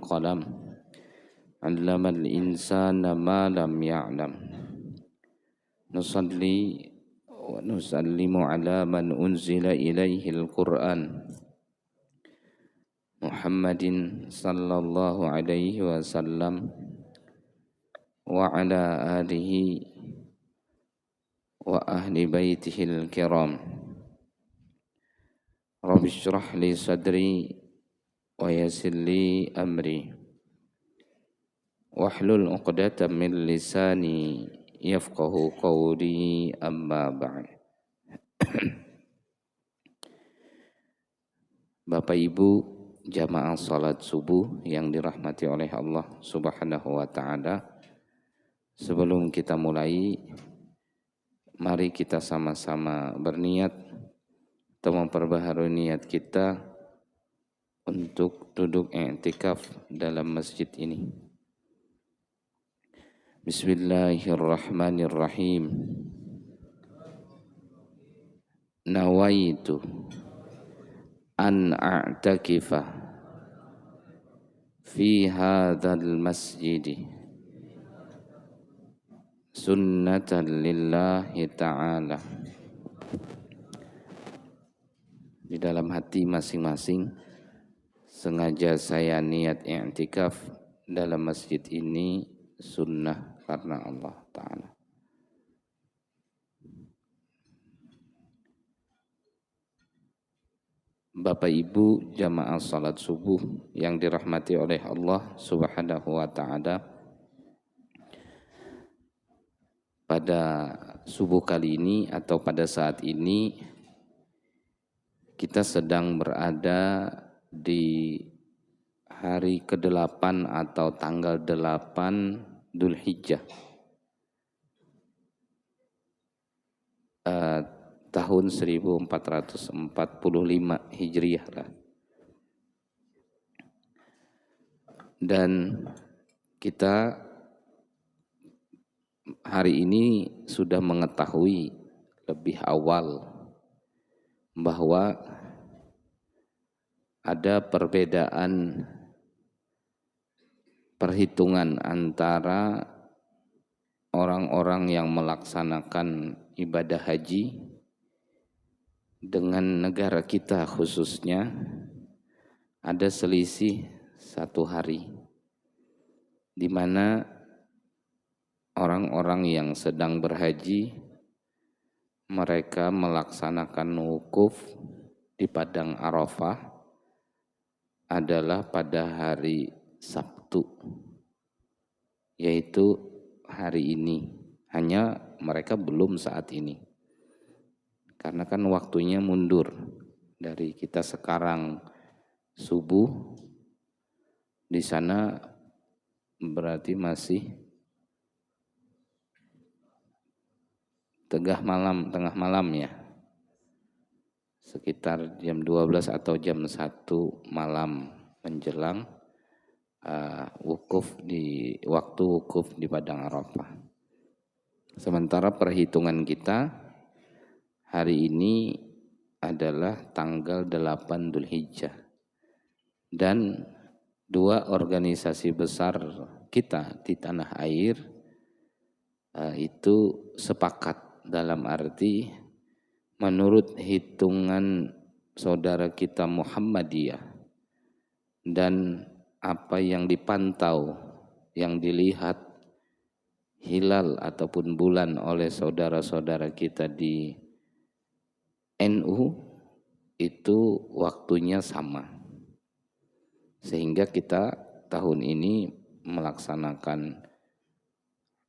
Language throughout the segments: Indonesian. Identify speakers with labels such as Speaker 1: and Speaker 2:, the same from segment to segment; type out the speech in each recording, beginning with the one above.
Speaker 1: qalam. 'Allamal insana ma lam ya'lam. Nusalli wa nusallimu ala man unzila ilaihil Qur'an. Muhammadin sallallahu alaihi wasallam wa ala alihi wa ahli baitihil kiram. Rabbi shrah li sadri wa yassir li amri wahlul 'uqdatam min lisani yafqahu qawli, amma ba'd. Bapak Ibu jamaah salat subuh yang dirahmati oleh Allah Subhanahu wa taala, sebelum kita mulai, mari kita sama-sama berniat atau memperbaharui niat kita untuk duduk i'tikaf dalam masjid ini. Bismillahirrahmanirrahim. Nawaitu an a'takifa fi hadzal masjid sunnatan lillahi ta'ala. Di dalam hati masing-masing, sengaja saya niat i'tikaf dalam masjid ini sunnah karena Allah Ta'ala. Bapak Ibu jamaah salat subuh yang dirahmati oleh Allah Subhanahu wa taala, pada subuh kali ini atau pada saat ini kita sedang berada di hari ke-8 atau tanggal 8 Dzulhijjah tahun 1445 Hijriah lah. Dan kita hari ini sudah mengetahui lebih awal bahwa ada perbedaan perhitungan antara orang-orang yang melaksanakan ibadah haji dengan negara kita khususnya. Ada selisih 1 hari di mana orang-orang yang sedang berhaji mereka melaksanakan wukuf di Padang Arafah adalah pada hari Sabtu, yaitu hari ini. Hanya mereka belum saat ini, karena kan waktunya mundur dari kita sekarang subuh, di sana berarti masih tengah malam ya, sekitar jam 12 atau jam 1 malam menjelang waktu wukuf di Padang Arafah. Sementara perhitungan kita hari ini adalah tanggal 8 Dzulhijjah, dan 2 organisasi besar kita di tanah air itu sepakat dalam arti menurut hitungan saudara kita Muhammadiyah dan apa yang dipantau, yang dilihat hilal ataupun bulan oleh saudara-saudara kita di NU, itu waktunya sama. Sehingga kita tahun ini melaksanakan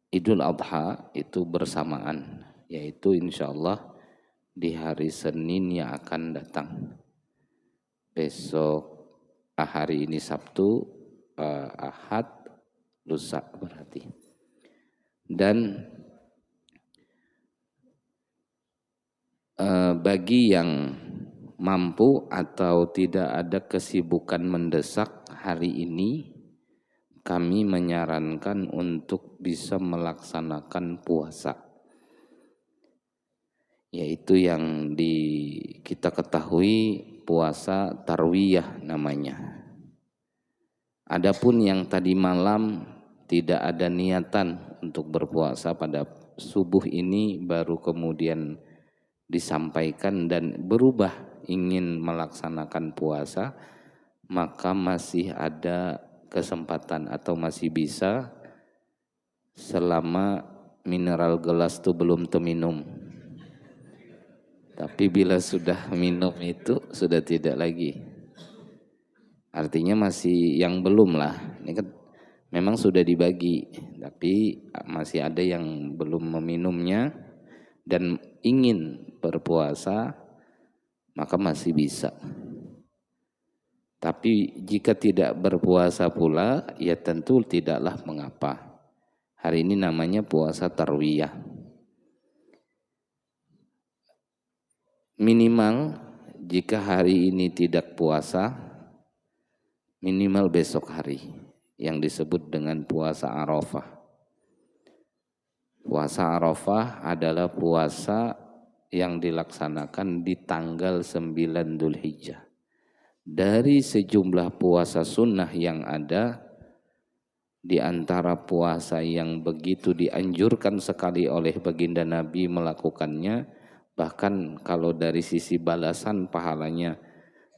Speaker 1: Idul Adha itu bersamaan, yaitu insya Allah di hari Senin yang akan datang. Besok hari ini Sabtu, Ahad, lusa berarti. Dan bagi yang mampu atau tidak ada kesibukan mendesak hari ini, kami menyarankan untuk bisa melaksanakan puasa, yaitu yang kita ketahui puasa tarwiyah namanya, Adapun yang tadi malam tidak ada niatan untuk berpuasa pada subuh ini baru kemudian disampaikan dan berubah ingin melaksanakan puasa, maka masih ada kesempatan atau masih bisa selama mineral gelas itu belum terminum. Tapi bila sudah minum itu sudah tidak lagi. Artinya masih yang belum lah. Ini kan memang sudah dibagi, tapi masih ada yang belum meminumnya dan ingin berpuasa, maka masih bisa. Tapi jika tidak berpuasa pula, ya tentu tidaklah mengapa. Hari ini namanya puasa tarwiyah. Minimal jika hari ini tidak puasa, minimal besok hari yang disebut dengan puasa Arafah. Puasa Arafah adalah puasa yang dilaksanakan di tanggal 9 Dzulhijjah. Dari sejumlah puasa sunnah yang ada, di antara puasa yang begitu dianjurkan sekali oleh baginda Nabi melakukannya, bahkan kalau dari sisi balasan pahalanya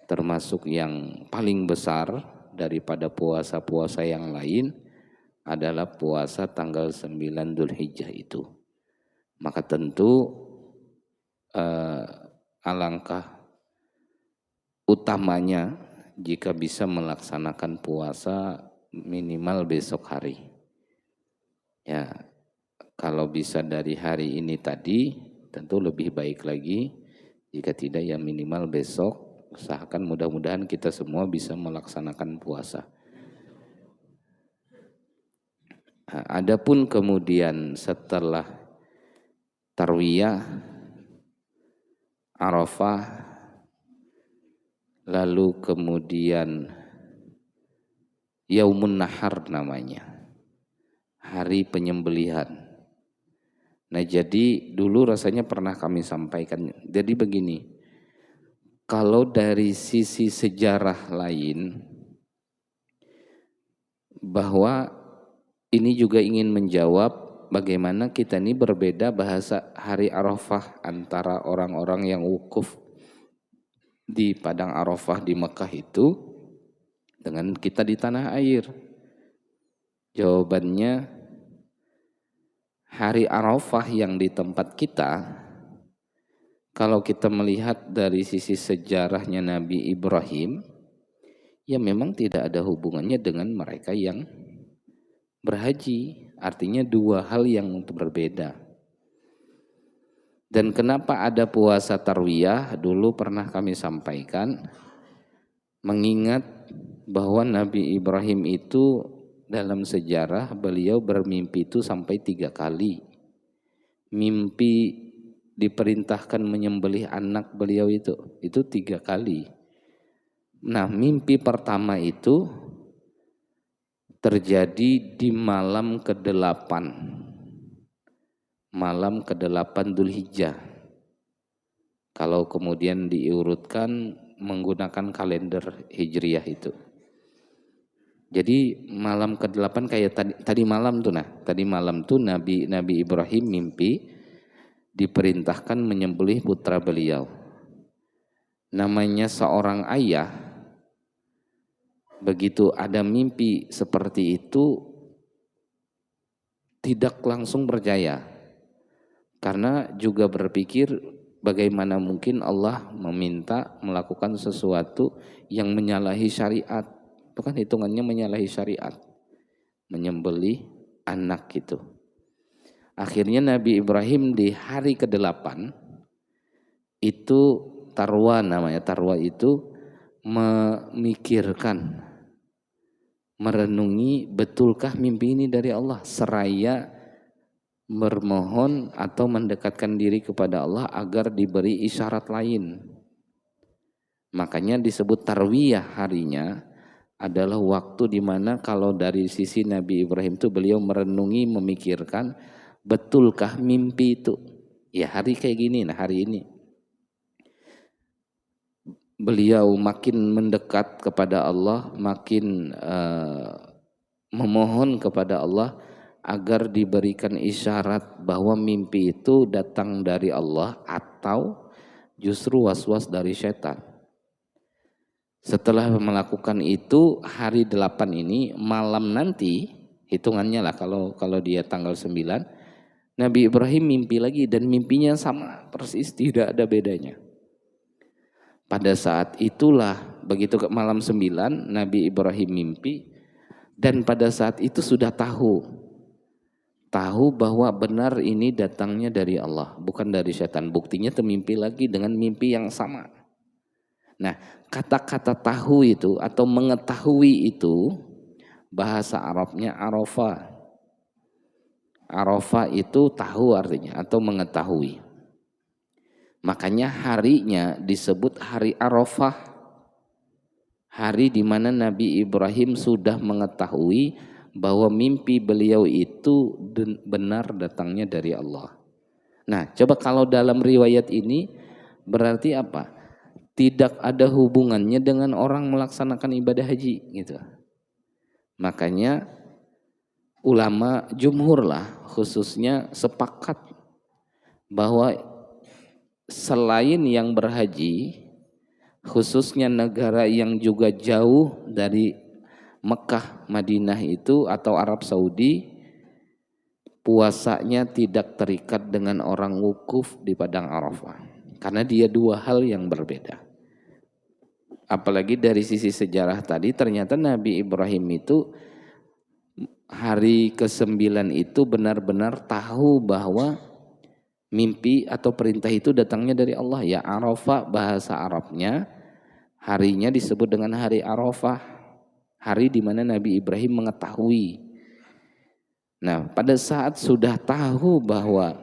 Speaker 1: termasuk yang paling besar daripada puasa-puasa yang lain, adalah puasa tanggal 9 Dzulhijjah itu. Maka tentu alangkah utamanya jika bisa melaksanakan puasa minimal besok hari. Ya, kalau bisa dari hari ini tadi tentu lebih baik lagi, jika tidak ya minimal besok, usahakan mudah-mudahan kita semua bisa melaksanakan puasa. Nah, adapun kemudian setelah tarwiyah, Arafah, lalu kemudian Yaumun Nahar namanya, hari penyembelihan. Nah jadi dulu rasanya pernah kami sampaikan, jadi begini, kalau dari sisi sejarah lain, bahwa ini juga ingin menjawab bagaimana kita ini berbeda bahasa hari Arafah antara orang-orang yang wukuf di Padang Arafah di Mekah itu dengan kita di tanah air. Jawabannya, hari Arafah yang di tempat kita, kalau kita melihat dari sisi sejarahnya Nabi Ibrahim, ya memang tidak ada hubungannya dengan mereka yang berhaji. Artinya dua hal yang berbeda. Dan kenapa ada puasa tarwiyah? Dulu pernah kami sampaikan, mengingat bahwa Nabi Ibrahim itu dalam sejarah beliau bermimpi itu sampai 3 kali. Mimpi diperintahkan menyembelih anak beliau itu 3 kali. Nah, mimpi pertama itu terjadi di malam ke-8. Malam ke-8 Dzulhijjah. Kalau kemudian diurutkan menggunakan kalender Hijriyah itu. Jadi malam ke-8 kayak tadi malam tuh, tadi malam tuh Nabi Ibrahim mimpi diperintahkan menyembelih putra beliau. Namanya seorang ayah, begitu ada mimpi seperti itu tidak langsung percaya. Karena juga berpikir bagaimana mungkin Allah meminta melakukan sesuatu yang menyalahi syariat. Itu kan hitungannya menyalahi syariat, menyembelih anak gitu. Akhirnya Nabi Ibrahim di hari ke-8 itu tarwa namanya, tarwa itu memikirkan, merenungi betulkah mimpi ini dari Allah, seraya bermohon atau mendekatkan diri kepada Allah agar diberi isyarat lain. Makanya disebut tarwiyah harinya, adalah waktu di mana kalau dari sisi Nabi Ibrahim itu beliau merenungi, memikirkan betulkah mimpi itu. Ya hari kayak gini, nah hari ini. beliau makin mendekat kepada Allah, makin memohon kepada Allah agar diberikan isyarat bahwa mimpi itu datang dari Allah atau justru was-was dari setan. Setelah melakukan itu, hari 8 ini malam nanti, hitungannya lah kalau dia tanggal 9, Nabi Ibrahim mimpi lagi dan mimpinya sama persis, tidak ada bedanya. Pada saat itulah begitu ke malam 9 Nabi Ibrahim mimpi, dan pada saat itu sudah tahu bahwa benar ini datangnya dari Allah, bukan dari setan. Buktinya termimpi lagi dengan mimpi yang sama. Nah, kata-kata tahu itu atau mengetahui itu bahasa Arabnya arafah. Arafah itu tahu artinya atau mengetahui. Makanya harinya disebut hari Arafah. Hari di mana Nabi Ibrahim sudah mengetahui bahwa mimpi beliau itu benar datangnya dari Allah. Nah, coba kalau dalam riwayat ini berarti apa? Tidak ada hubungannya dengan orang melaksanakan ibadah haji gitu. Makanya ulama jumhur lah khususnya sepakat bahwa selain yang berhaji, khususnya negara yang juga jauh dari Mekah, Madinah itu atau Arab Saudi, puasanya tidak terikat dengan orang wukuf di Padang Arafah. Karena dia dua hal yang berbeda. Apalagi dari sisi sejarah tadi, ternyata Nabi Ibrahim itu hari ke-9 itu benar-benar tahu bahwa mimpi atau perintah itu datangnya dari Allah. Ya, Arafah bahasa Arabnya harinya disebut dengan hari Arafah. Hari di mana Nabi Ibrahim mengetahui. Nah, pada saat sudah tahu bahwa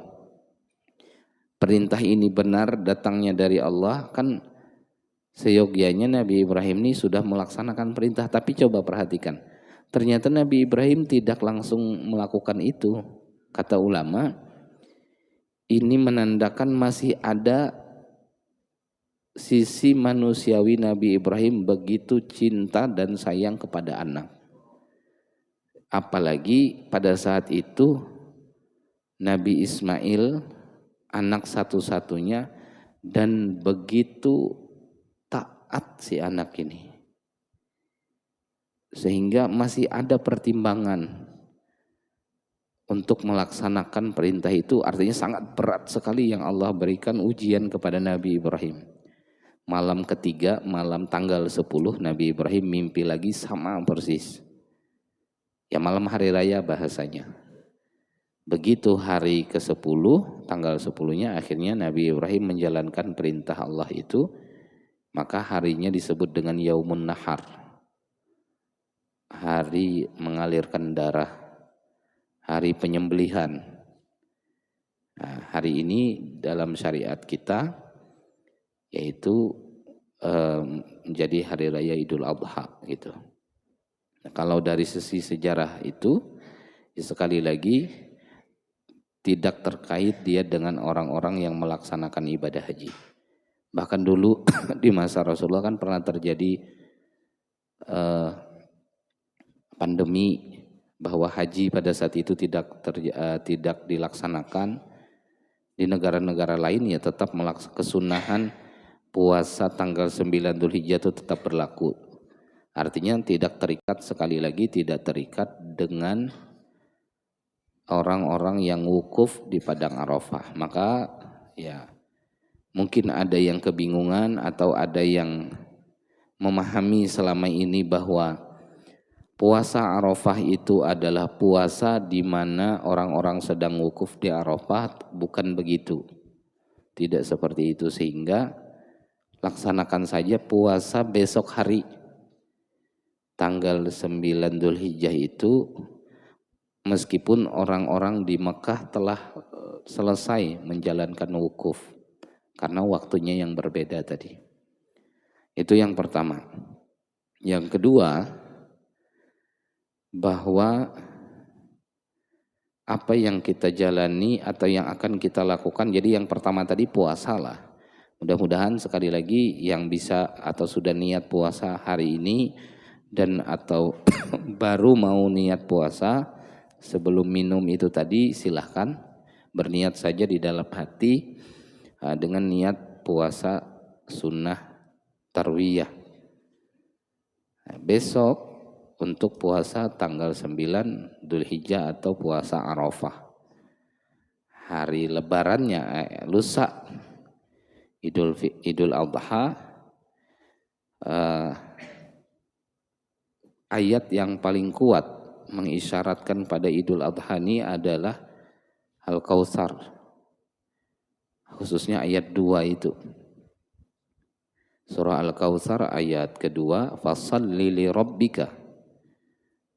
Speaker 1: perintah ini benar datangnya dari Allah, kan seyogianya Nabi Ibrahim ini sudah melaksanakan perintah. Tapi coba perhatikan, ternyata Nabi Ibrahim tidak langsung melakukan itu. Kata ulama, ini menandakan masih ada sisi manusiawi Nabi Ibrahim begitu cinta dan sayang kepada anak. Apalagi pada saat itu Nabi Ismail anak satu-satunya dan begitu taat si anak ini. Sehingga masih ada pertimbangan untuk melaksanakan perintah itu, artinya sangat berat sekali yang Allah berikan ujian kepada Nabi Ibrahim. Malam ketiga, malam tanggal 10, Nabi Ibrahim mimpi lagi sama persis. Ya malam hari raya bahasanya. Begitu hari ke-10, tanggal 10-nya akhirnya Nabi Ibrahim menjalankan perintah Allah itu, maka harinya disebut dengan Yaumun Nahar. Hari mengalirkan darah, hari penyembelihan. Nah, hari ini dalam syariat kita yaitu menjadi hari raya Idul Adha gitu. Nah, kalau dari sisi sejarah itu ya sekali lagi tidak terkait dia dengan orang-orang yang melaksanakan ibadah haji. Bahkan dulu di masa Rasulullah kan pernah terjadi pandemi bahwa haji pada saat itu tidak dilaksanakan. Di negara-negara lain ya tetap melaksanakan kesunahan puasa tanggal 9 Dzulhijjah itu tetap berlaku. Artinya tidak terikat, sekali lagi tidak terikat dengan orang-orang yang wukuf di Padang Arafah. Maka ya mungkin ada yang kebingungan atau ada yang memahami selama ini bahwa puasa Arafah itu adalah puasa di mana orang-orang sedang wukuf di Arafah. Bukan begitu. Tidak seperti itu, sehingga laksanakan saja puasa besok hari tanggal 9 Dzulhijjah itu, meskipun orang-orang di Mekah telah selesai menjalankan wukuf karena waktunya yang berbeda tadi. Itu yang pertama. Yang kedua, bahwa apa yang kita jalani atau yang akan kita lakukan, jadi yang pertama tadi puasa lah. Mudah-mudahan sekali lagi yang bisa atau sudah niat puasa hari ini dan atau baru mau niat puasa sebelum minum itu tadi, silahkan berniat saja di dalam hati dengan niat puasa sunnah tarwiyah. Besok untuk puasa tanggal 9 Dzulhijjah atau puasa Arafah. Hari lebarannya lusa Idul Adha, ayat yang paling kuat mengisyaratkan pada Idul Adha ini adalah Al-Kautsar, khususnya ayat 2 itu. Surah Al-Kautsar ayat kedua, fashalli li rabbika,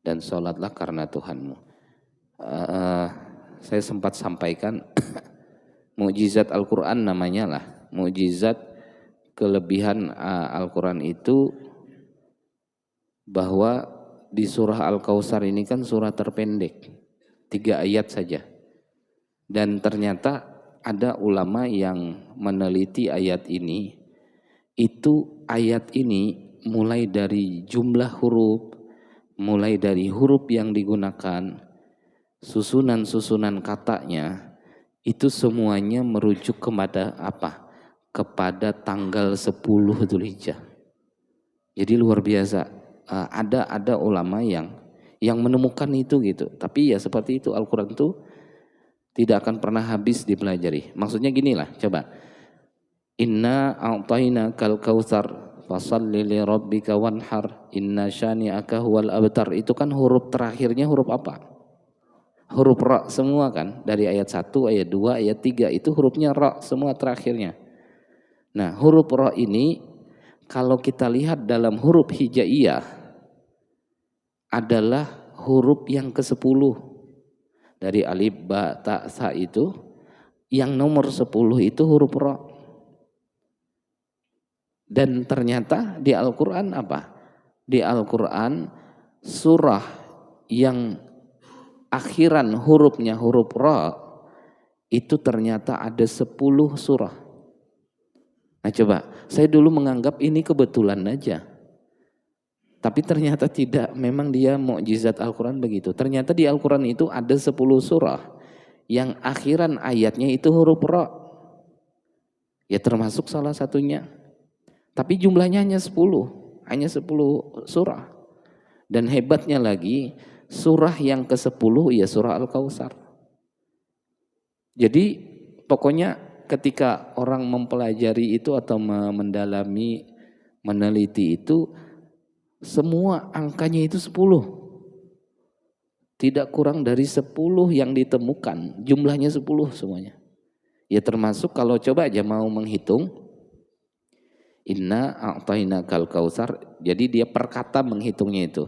Speaker 1: dan sholatlah karena Tuhanmu. Saya sempat sampaikan mukjizat Al-Quran namanya lah. Mukjizat kelebihan Al-Quran itu bahwa di surah Al-Kautsar ini kan surah terpendek, 3 ayat saja. Dan ternyata ada ulama yang meneliti ayat ini, itu ayat ini mulai dari jumlah huruf, mulai dari huruf yang digunakan, susunan-susunan katanya, itu semuanya merujuk kepada apa? Kepada tanggal 10 Dzulhijjah. Jadi luar biasa. Ada ulama yang menemukan itu gitu. Tapi ya seperti itu, Al-Quran itu tidak akan pernah habis dipelajari. Maksudnya ginilah, coba. Inna a'tainakal kautsar fashalli li rabbika wanhar inna syani'aka huwal abtar. Itu kan huruf terakhirnya huruf apa? Huruf ra semua kan, dari ayat 1, ayat 2, ayat 3 itu hurufnya ra semua terakhirnya. Nah, huruf ra ini kalau kita lihat dalam huruf hijaiyah adalah huruf yang ke-10. Dari alif, ba, ta, sa itu yang nomor 10 itu huruf ra. Dan ternyata di Al-Qur'an apa? Di Al-Qur'an surah yang akhiran hurufnya huruf ra itu ternyata ada 10 surah. Nah coba, saya dulu menganggap ini kebetulan aja. Tapi ternyata tidak, memang dia mukjizat Al-Quran begitu. Ternyata di Al-Quran itu ada 10 surah yang akhiran ayatnya itu huruf ra. Ya termasuk salah satunya. Tapi jumlahnya hanya 10 surah. Dan hebatnya lagi, surah yang ke-10 ya surah Al-Kautsar. Jadi pokoknya ketika orang mempelajari itu atau mendalami, meneliti itu, semua angkanya itu 10. Tidak kurang dari 10 yang ditemukan, jumlahnya 10 semuanya. Ya termasuk kalau coba aja mau menghitung, inna a'tainakal kautsar, jadi dia per kata menghitungnya itu.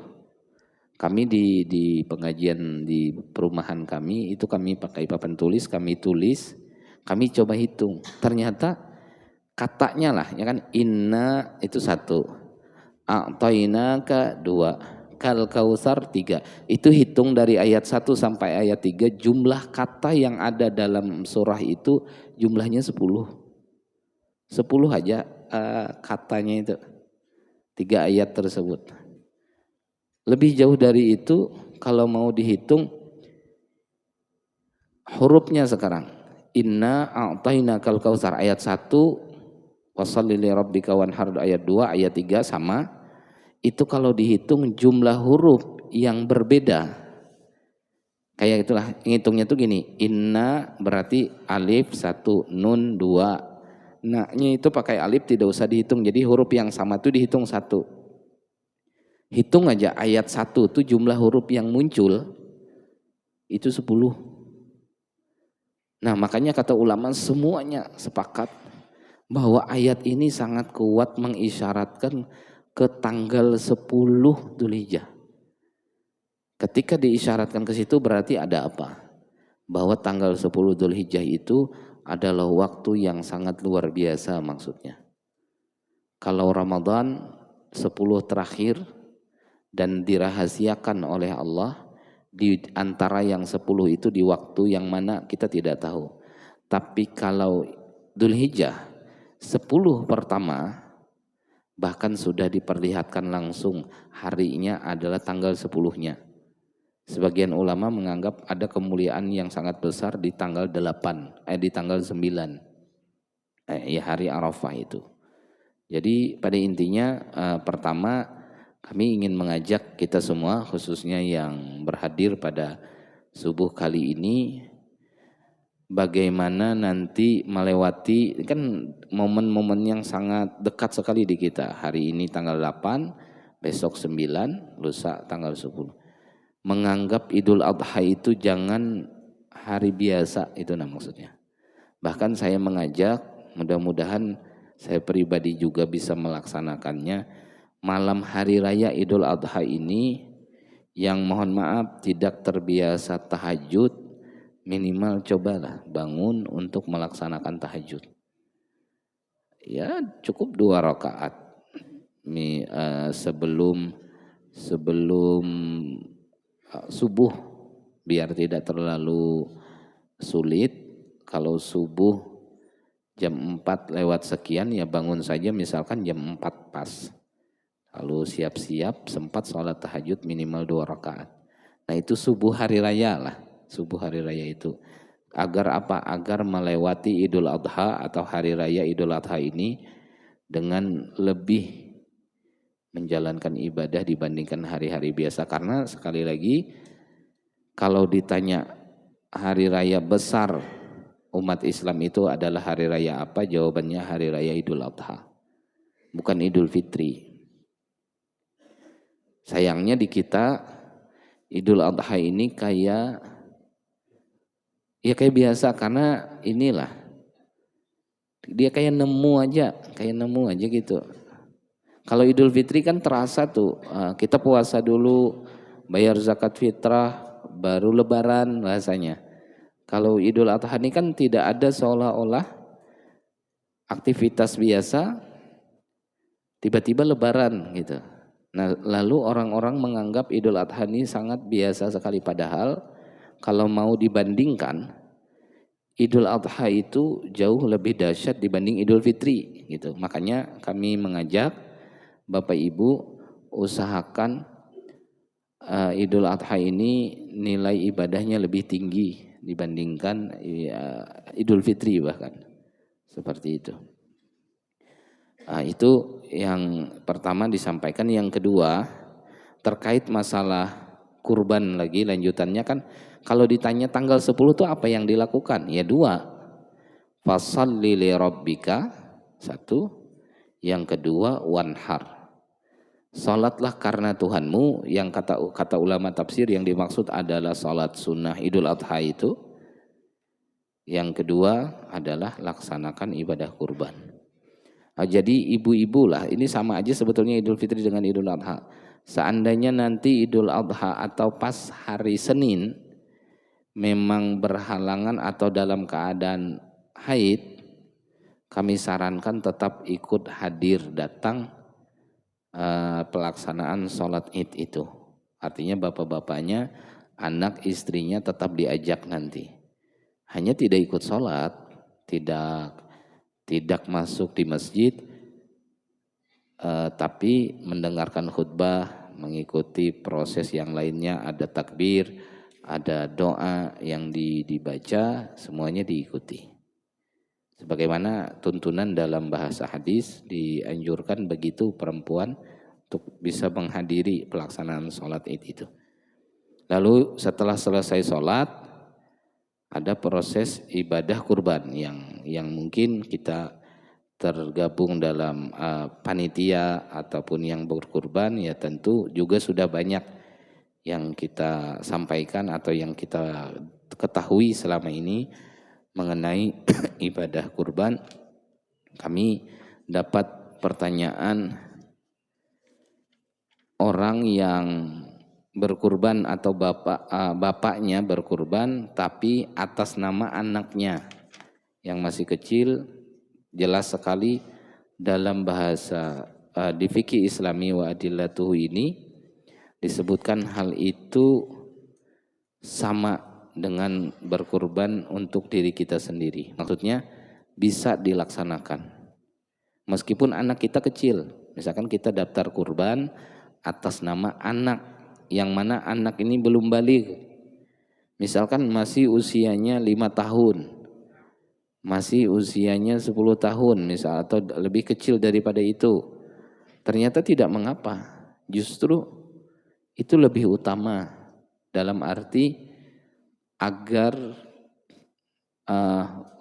Speaker 1: Kami di pengajian di perumahan kami itu kami pakai papan tulis, kami tulis, kami coba hitung. Ternyata katanya lah ya kan, inna itu 1, a'tainaka 2, kal kautsar 3. Itu hitung dari ayat 1 sampai ayat 3, jumlah kata yang ada dalam surah itu jumlahnya 10. 10 aja katanya itu 3 ayat tersebut. Lebih jauh dari itu kalau mau dihitung hurufnya sekarang. Inna a'tainakal kautsar ayat 1, washalli li rabbika wanhar ayat 2, ayat 3 sama. Itu kalau dihitung jumlah huruf yang berbeda. Kayak itulah ngitungnya tuh gini. Inna berarti alif 1, nun 2. Nah-nya itu pakai alif tidak usah dihitung. Jadi huruf yang sama tuh dihitung 1. Hitung aja ayat 1 tuh jumlah huruf yang muncul itu 10. Nah makanya kata ulama semuanya sepakat bahwa ayat ini sangat kuat mengisyaratkan ke tanggal 10 Dzulhijjah. Ketika diisyaratkan ke situ berarti ada apa? Bahwa tanggal 10 Dzulhijjah itu adalah waktu yang sangat luar biasa maksudnya. Kalau Ramadan 10 terakhir dan dirahasiakan oleh Allah, di antara yang 10 itu di waktu yang mana kita tidak tahu. Tapi kalau Dzulhijjah 10 pertama bahkan sudah diperlihatkan langsung harinya adalah tanggal 10-nya. Sebagian ulama menganggap ada kemuliaan yang sangat besar di tanggal 8, di tanggal 9, ya hari Arafah itu. Jadi pada intinya pertama kami ingin mengajak kita semua khususnya yang berhadir pada subuh kali ini, bagaimana nanti melewati kan momen-momen yang sangat dekat sekali di kita. Hari ini tanggal 8, besok 9, lusa tanggal 10. Menganggap Idul Adha itu jangan hari biasa, itu maksudnya. Bahkan saya mengajak, mudah-mudahan saya pribadi juga bisa melaksanakannya, malam hari raya Idul Adha ini yang mohon maaf tidak terbiasa tahajud, minimal cobalah bangun untuk melaksanakan tahajud. Ya cukup 2 rakaat sebelum subuh, biar tidak terlalu sulit. Kalau subuh jam 4 lewat sekian ya bangun saja misalkan jam 4 pas. Lalu siap-siap sempat sholat tahajud minimal 2 rakaat. Nah itu subuh hari raya lah. Subuh hari raya itu. Agar apa? Agar melewati Idul Adha atau hari raya Idul Adha ini dengan lebih menjalankan ibadah dibandingkan hari-hari biasa. Karena sekali lagi kalau ditanya hari raya besar umat Islam itu adalah hari raya apa? Jawabannya hari raya Idul Adha. Bukan Idul Fitri. Sayangnya di kita Idul Adha ini kayak biasa karena inilah dia kayak nemu aja gitu. Kalau Idul Fitri kan terasa tuh kita puasa dulu, bayar zakat fitrah, baru Lebaran bahasanya. Kalau Idul Adha ini kan tidak ada, seolah-olah aktivitas biasa tiba-tiba Lebaran gitu. Nah, lalu orang-orang menganggap Idul Adha ini sangat biasa sekali, padahal kalau mau dibandingkan Idul Adha itu jauh lebih dahsyat dibanding Idul Fitri gitu. Makanya kami mengajak Bapak Ibu usahakan Idul Adha ini nilai ibadahnya lebih tinggi dibandingkan Idul Fitri bahkan. Seperti itu. Itu yang pertama disampaikan. Yang kedua terkait masalah kurban lagi, lanjutannya kan kalau ditanya tanggal 10 itu apa yang dilakukan? Ya 2. Fasholli li rabbika, 1. Yang kedua wanhar. Salatlah karena Tuhanmu, yang kata ulama tafsir yang dimaksud adalah salat sunnah Idul Adha itu. Yang kedua adalah laksanakan ibadah kurban. Jadi ibu-ibu lah, ini sama aja sebetulnya Idul Fitri dengan Idul Adha. Seandainya nanti Idul Adha atau pas hari Senin memang berhalangan atau dalam keadaan haid, kami sarankan tetap ikut hadir datang pelaksanaan sholat id itu. Artinya bapak-bapaknya, anak istrinya tetap diajak nanti. Hanya tidak ikut sholat, tidak masuk di masjid, tapi mendengarkan khutbah, mengikuti proses yang lainnya, ada takbir, ada doa yang dibaca, semuanya diikuti. Sebagaimana tuntunan dalam bahasa hadis, dianjurkan begitu perempuan untuk bisa menghadiri pelaksanaan sholat id itu. Lalu setelah selesai sholat, ada proses ibadah kurban yang mungkin kita tergabung dalam panitia ataupun yang berkurban, ya tentu juga sudah banyak yang kita sampaikan atau yang kita ketahui selama ini mengenai ibadah kurban. Kami dapat pertanyaan orang yang berkurban atau bapaknya berkurban tapi atas nama anaknya yang masih kecil. Jelas sekali dalam bahasa di fikih Islami wa adillatuhu ini disebutkan hal itu sama dengan berkurban untuk diri kita sendiri. Maksudnya bisa dilaksanakan. Meskipun anak kita kecil, misalkan kita daftar kurban atas nama anak, yang mana anak ini belum balik. Misalkan masih usianya 5 tahun, masih usianya 10 tahun misal, atau lebih kecil daripada itu. Ternyata tidak mengapa, justru itu lebih utama dalam arti agar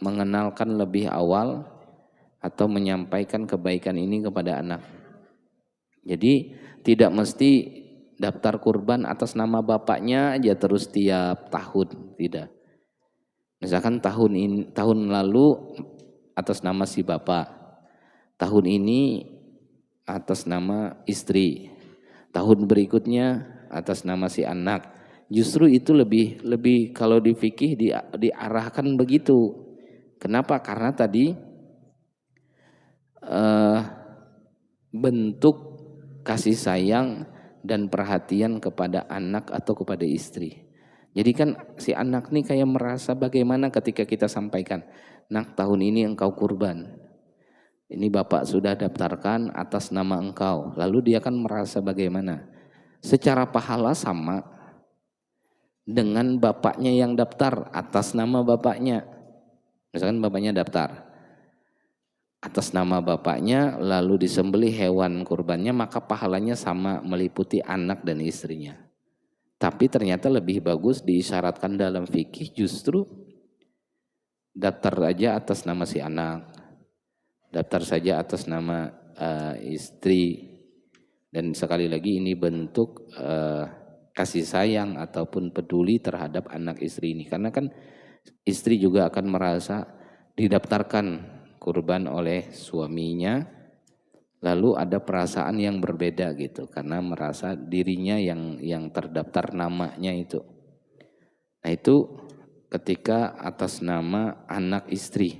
Speaker 1: mengenalkan lebih awal atau menyampaikan kebaikan ini kepada anak. Jadi tidak mesti daftar kurban atas nama bapaknya aja terus tiap tahun, tidak. Misalkan tahun lalu atas nama si bapak, tahun ini atas nama istri, tahun berikutnya atas nama si anak. Justru itu lebih kalau di fikih diarahkan begitu. Kenapa? Karena tadi bentuk kasih sayang dan perhatian kepada anak atau kepada istri. Jadi kan si anak nih kayak merasa bagaimana ketika kita sampaikan, nak tahun ini engkau kurban. Ini bapak sudah daftarkan atas nama engkau. Lalu dia kan merasa bagaimana? Secara pahala sama dengan bapaknya yang daftar atas nama bapaknya. Misalkan bapaknya daftar atas nama bapaknya, lalu disembelih hewan kurbannya, maka pahalanya sama meliputi anak dan istrinya. Tapi ternyata lebih bagus diisyaratkan dalam fikih justru daftar aja atas nama si anak, daftar saja atas nama istri. Dan sekali lagi ini bentuk kasih sayang ataupun peduli terhadap anak istri ini. Karena kan istri juga akan merasa didaftarkan kurban oleh suaminya, lalu ada perasaan yang berbeda gitu karena merasa dirinya yang terdaftar namanya itu. Nah itu ketika atas nama anak istri,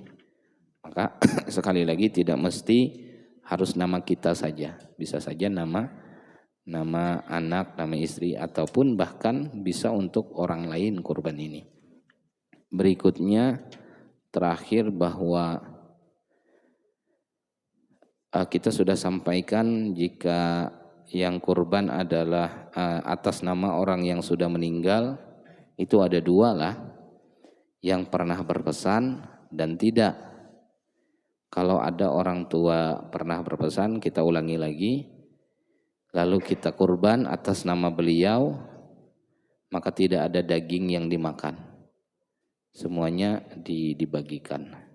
Speaker 1: maka sekali lagi tidak mesti harus nama kita saja, bisa saja nama anak, nama istri, ataupun bahkan bisa untuk orang lain kurban ini. Berikutnya terakhir bahwa kita sudah sampaikan jika yang kurban adalah atas nama orang yang sudah meninggal, itu ada dua lah, yang pernah berpesan dan tidak. Kalau ada orang tua pernah berpesan, kita ulangi lagi, lalu kita kurban atas nama beliau, maka tidak ada daging yang dimakan, semuanya dibagikan.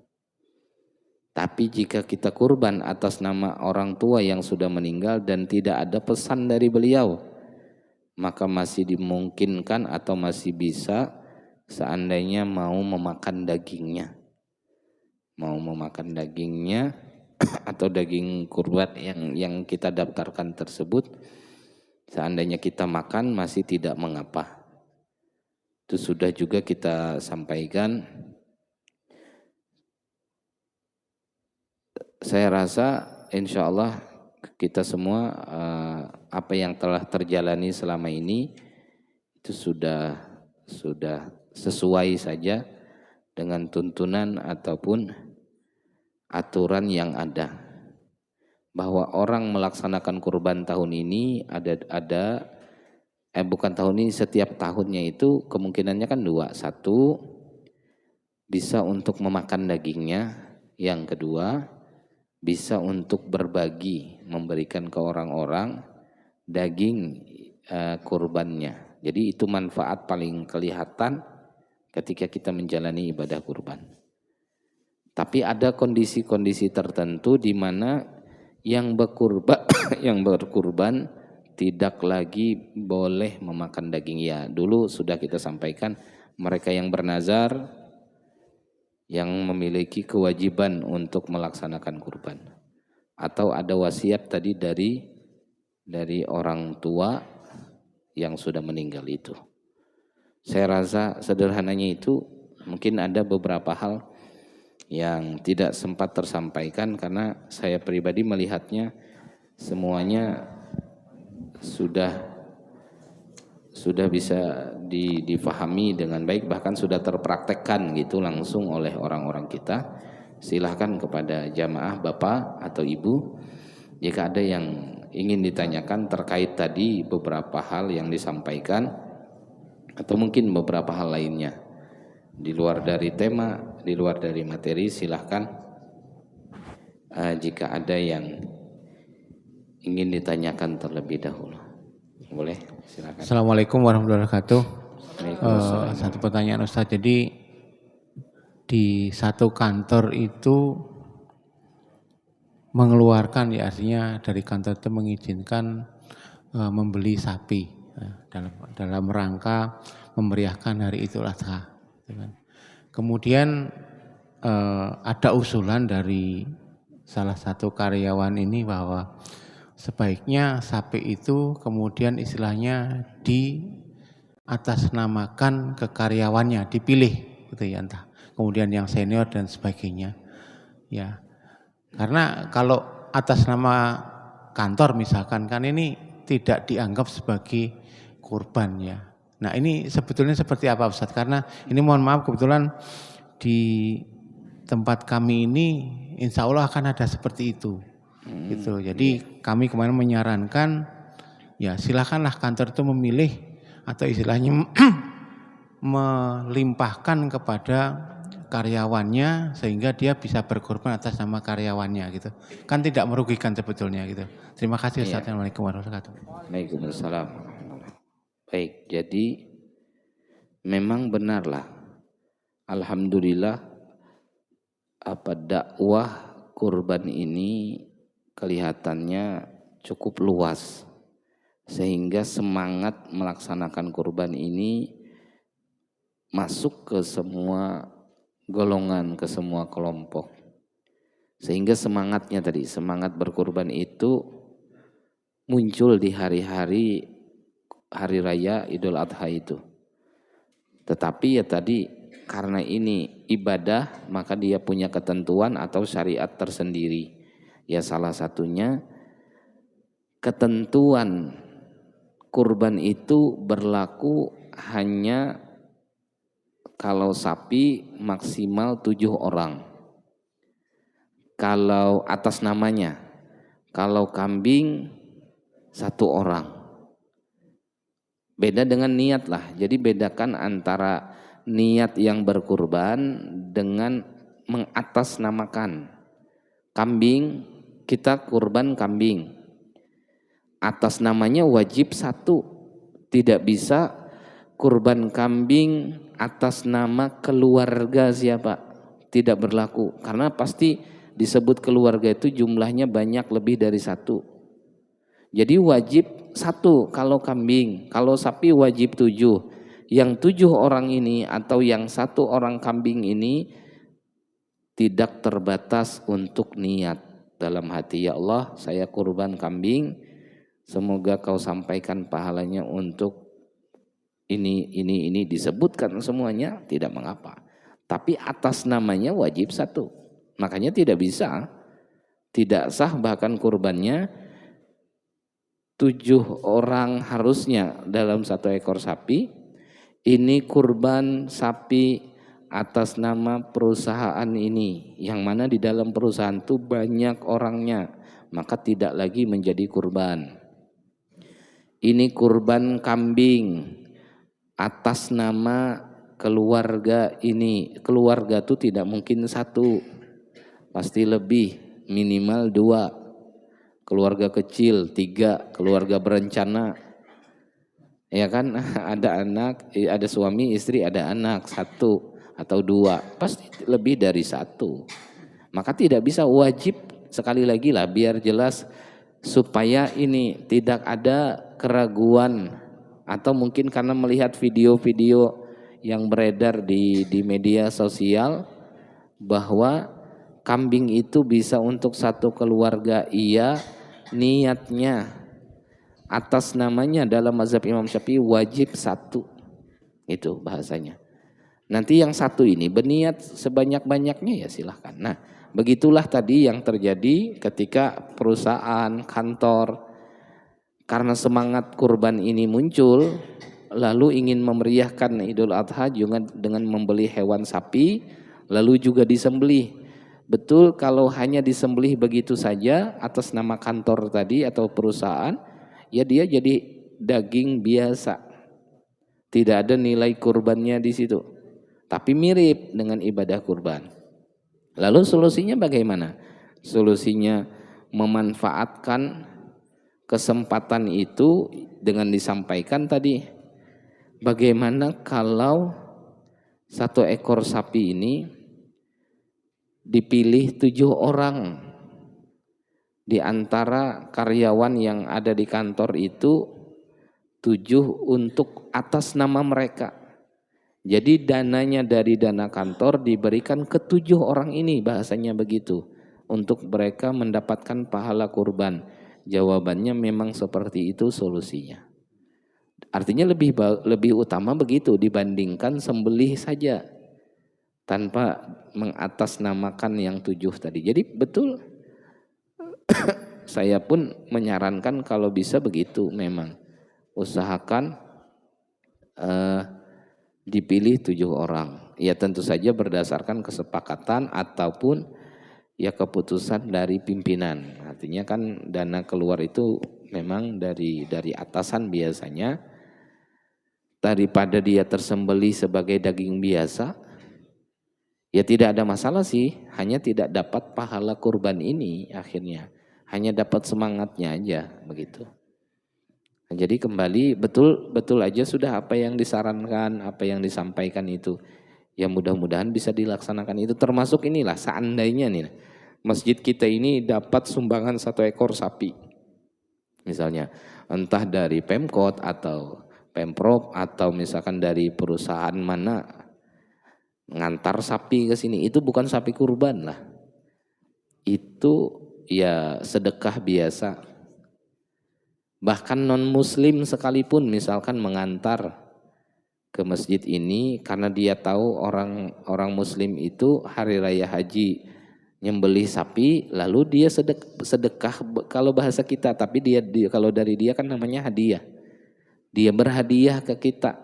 Speaker 1: Tapi jika kita kurban atas nama orang tua yang sudah meninggal dan tidak ada pesan dari beliau, maka masih dimungkinkan atau masih bisa seandainya mau memakan dagingnya. Mau memakan dagingnya atau daging kurban yang kita daftarkan tersebut, seandainya kita makan masih tidak mengapa. Itu sudah juga kita sampaikan. Saya rasa insya Allah kita semua apa yang telah terjalani selama ini itu sudah sesuai saja dengan tuntunan ataupun aturan yang ada. Bahwa orang melaksanakan kurban tahun ini bukan tahun ini, setiap tahunnya itu kemungkinannya kan dua. Satu, bisa untuk memakan dagingnya. Yang kedua, bisa untuk berbagi, memberikan ke orang-orang daging kurbannya. Jadi itu manfaat paling kelihatan ketika kita menjalani ibadah kurban. Tapi ada kondisi-kondisi tertentu di mana yang berkurban tidak lagi boleh memakan daging. Ya, dulu sudah kita sampaikan, mereka yang bernazar, yang memiliki kewajiban untuk melaksanakan kurban, atau ada wasiat tadi dari orang tua yang sudah meninggal itu. Saya rasa sederhananya itu mungkin ada beberapa hal yang tidak sempat tersampaikan karena saya pribadi melihatnya semuanya sudah bisa difahami dengan baik, bahkan sudah terpraktekkan gitu langsung oleh orang-orang kita. Silahkan kepada jamaah Bapak atau Ibu jika ada yang ingin ditanyakan terkait tadi beberapa hal yang disampaikan atau mungkin beberapa hal lainnya di luar dari tema, di luar dari materi, silahkan jika ada yang ingin ditanyakan terlebih dahulu. Boleh, silakan.
Speaker 2: Assalamualaikum warahmatullahi wabarakatuh. Satu pertanyaan Ustaz, jadi di satu kantor itu mengeluarkan, ya artinya dari kantor itu mengizinkan membeli sapi dalam rangka memeriahkan hari Idul Adha. Kemudian ada usulan dari salah satu karyawan ini bahwa sebaiknya sapi itu kemudian istilahnya diatasnamakan ke karyawannya, dipilih gitu ya, entah kemudian yang senior dan sebagainya. Ya. Karena kalau atas nama kantor misalkan kan ini tidak dianggap sebagai kurban ya. Nah ini sebetulnya seperti apa Ustaz? Karena ini mohon maaf kebetulan di tempat kami ini insya Allah akan ada seperti itu. Gitu. Jadi kami kemarin menyarankan ya silakanlah kantor itu memilih atau istilahnya melimpahkan kepada karyawannya sehingga dia bisa berkorban atas nama karyawannya gitu. Kan tidak merugikan sebetulnya gitu. Terima kasih Ustaz. Assalamualaikum warahmatullahi wabarakatuh.
Speaker 1: Waalaikumsalam. Baik, jadi memang benarlah. Alhamdulillah dakwah kurban ini kelihatannya cukup luas. Sehingga semangat melaksanakan kurban ini masuk ke semua golongan, ke semua kelompok. Sehingga semangatnya tadi, semangat berkurban itu muncul di hari-hari raya Idul Adha itu. Tetapi ya tadi karena ini ibadah maka dia punya ketentuan atau syariat tersendiri. Ya salah satunya ketentuan kurban itu berlaku hanya kalau sapi maksimal 7 orang. Kalau atas namanya. Kalau kambing 1 orang. Beda dengan niat lah. Jadi bedakan antara niat yang berkurban dengan mengatasnamakan. Kambing, kita kurban kambing. Atas namanya wajib 1. Tidak bisa kurban kambing atas nama keluarga siapa, tidak berlaku. Karena pasti disebut keluarga itu jumlahnya banyak lebih dari 1. Jadi wajib 1 kalau kambing, kalau sapi wajib 7. Yang 7 orang ini atau yang 1 orang kambing ini tidak terbatas untuk niat dalam hati, ya Allah saya kurban kambing, semoga kau sampaikan pahalanya untuk ini disebutkan semuanya, tidak mengapa. Tapi atas namanya wajib 1. Makanya tidak bisa, tidak sah bahkan kurbannya 7 orang harusnya dalam 1 ekor sapi. Ini kurban sapi atas nama perusahaan ini, yang mana di dalam perusahaan itu banyak orangnya, maka tidak lagi menjadi kurban. Ini kurban kambing atas nama keluarga ini. Keluarga itu tidak mungkin 1, pasti lebih, minimal 2. Keluarga kecil 3, keluarga berencana. Ya kan, ada anak, ada suami, istri, ada anak 1 atau 2, pasti lebih dari 1. Maka tidak bisa, wajib, sekali lagi lah biar jelas supaya ini tidak ada keraguan. Atau mungkin karena melihat video-video yang beredar di media sosial bahwa kambing itu bisa untuk 1 keluarga, iya, niatnya atas namanya dalam mazhab Imam Syafi'i wajib 1. Itu bahasanya. Nanti yang 1 ini berniat sebanyak-banyaknya ya silahkan. Nah, begitulah tadi yang terjadi ketika perusahaan, kantor, karena semangat kurban ini muncul, lalu ingin memeriahkan Idul Adha juga dengan membeli hewan sapi, lalu juga disembelih. Betul kalau hanya disembelih begitu saja atas nama kantor tadi atau perusahaan, ya dia jadi daging biasa. Tidak ada nilai kurbannya di situ. Tapi mirip dengan ibadah kurban. Lalu solusinya bagaimana? Solusinya memanfaatkan kesempatan itu dengan disampaikan tadi. Bagaimana kalau satu ekor sapi ini dipilih 7 orang di antara karyawan yang ada di kantor itu, 7 untuk atas nama mereka. Jadi dananya dari dana kantor diberikan ke 7 orang ini, bahasanya begitu, untuk mereka mendapatkan pahala kurban. Jawabannya memang seperti itu solusinya. Artinya lebih utama begitu dibandingkan sembelih saja tanpa mengatasnamakan yang 7 tadi. Jadi betul, saya pun menyarankan kalau bisa begitu, memang usahakan dipilih 7 orang. Ya tentu saja berdasarkan kesepakatan ataupun ya keputusan dari pimpinan. Artinya kan dana keluar itu memang dari atasan biasanya, daripada dia tersembelih sebagai daging biasa. Ya tidak ada masalah sih, hanya tidak dapat pahala kurban ini akhirnya. Hanya dapat semangatnya aja begitu. Nah, jadi kembali betul aja sudah apa yang disarankan, apa yang disampaikan itu. Ya mudah-mudahan bisa dilaksanakan itu, termasuk inilah seandainya nih masjid kita ini dapat sumbangan 1 ekor sapi. Misalnya entah dari Pemkot atau Pemprov atau misalkan dari perusahaan mana ngantar sapi ke sini, itu bukan sapi kurban lah. Itu ya sedekah biasa. Bahkan non muslim sekalipun misalkan mengantar ke masjid ini karena dia tahu orang muslim itu hari raya haji nyembelih sapi, lalu dia sedekah kalau bahasa kita, tapi dia kalau dari dia kan namanya hadiah. Dia berhadiah ke kita,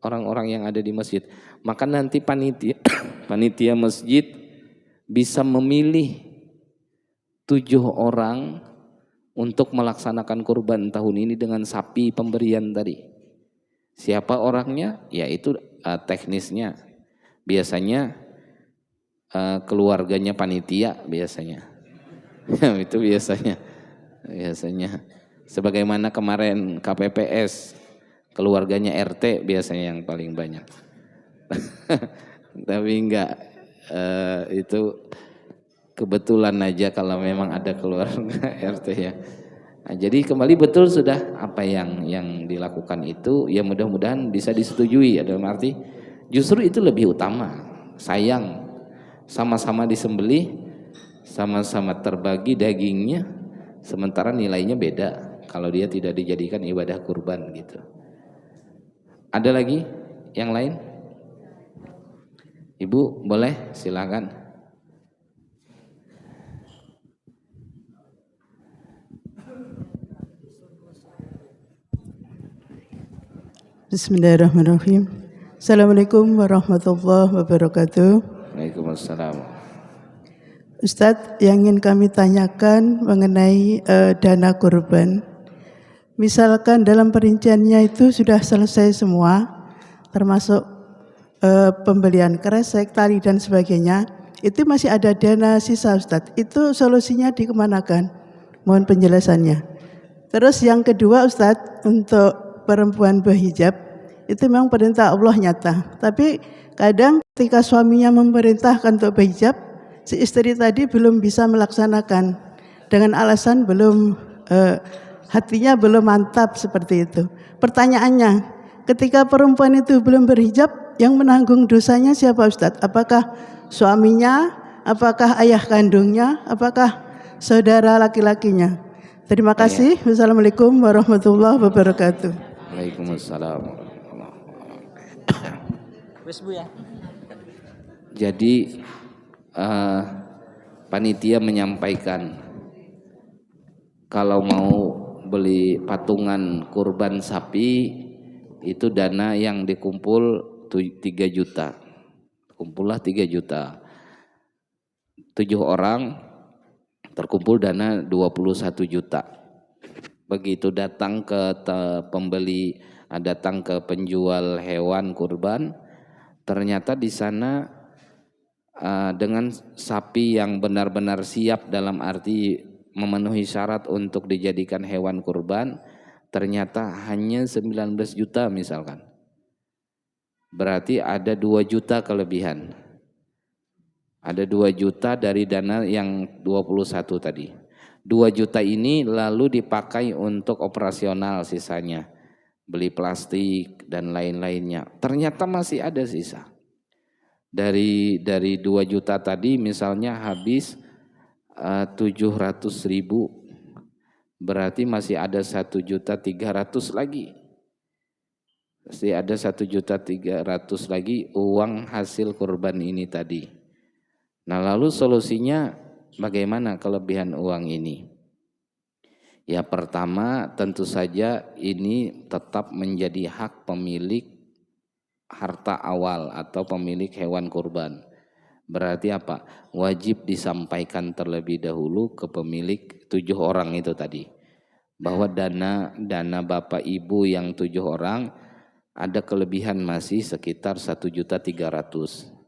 Speaker 1: orang-orang yang ada di masjid. Maka nanti panitia masjid bisa memilih 7 orang untuk melaksanakan kurban tahun ini dengan sapi pemberian tadi. Siapa orangnya? Ya itu teknisnya. Biasanya keluarganya panitia biasanya. Itu biasanya. Sebagaimana kemarin KPPS, keluarganya RT biasanya yang paling banyak. Tapi enggak, itu kebetulan aja kalau memang ada keluarga RT ya. Nah, jadi kembali betul sudah apa yang dilakukan itu ya mudah-mudahan bisa disetujui ya, dalam arti justru itu lebih utama. Sayang sama-sama disembelih, sama-sama terbagi dagingnya, sementara nilainya beda kalau dia tidak dijadikan ibadah kurban gitu. Ada lagi yang lain? Ibu boleh silakan.
Speaker 3: Bismillahirrahmanirrahim. Assalamualaikum warahmatullahi wabarakatuh.
Speaker 1: Waalaikumsalam.
Speaker 3: Ustadz, yang ingin kami tanyakan mengenai dana kurban. Misalkan dalam perinciannya itu sudah selesai semua, termasuk pembelian kresek, tali dan sebagainya, itu masih ada dana sisa Ustadz. Itu solusinya dikemanakan? Mohon penjelasannya. Terus yang kedua Ustadz, untuk perempuan berhijab itu memang perintah Allah nyata. Tapi kadang ketika suaminya memerintahkan untuk berhijab, si istri tadi belum bisa melaksanakan dengan alasan belum hatinya belum mantap seperti itu. Pertanyaannya, ketika perempuan itu belum berhijab, yang menanggung dosanya siapa Ustadz? Apakah suaminya, apakah ayah kandungnya, apakah saudara laki-lakinya? Terima kasih. Wassalamualaikum warahmatullahi wabarakatuh.
Speaker 1: Waalaikumsalam.
Speaker 4: Wes Bu ya.
Speaker 1: Jadi panitia menyampaikan kalau mau beli patungan kurban sapi itu dana yang dikumpul 3 juta. Kumpullah 3 juta. 7 orang terkumpul dana 21 juta. Begitu datang ke pembeli, datang ke penjual hewan kurban, ternyata di sana dengan sapi yang benar-benar siap dalam arti memenuhi syarat untuk dijadikan hewan kurban, ternyata hanya 19 juta misalkan. Berarti ada 2 juta kelebihan. Ada 2 juta dari dana yang 21 tadi. 2 juta ini lalu dipakai untuk operasional sisanya. Beli plastik dan lain-lainnya. Ternyata masih ada sisa. Dari 2 juta tadi misalnya habis 700.000, berarti masih ada 1.300.000 lagi. Masih ada 1.300.000 lagi uang hasil kurban ini tadi. Nah, lalu solusinya bagaimana kelebihan uang ini? Ya, pertama tentu saja ini tetap menjadi hak pemilik harta awal atau pemilik hewan kurban. Berarti apa? Wajib disampaikan terlebih dahulu ke pemilik 7 orang itu tadi. Bahwa dana Bapak Ibu yang 7 orang ada kelebihan masih sekitar 1.300.000.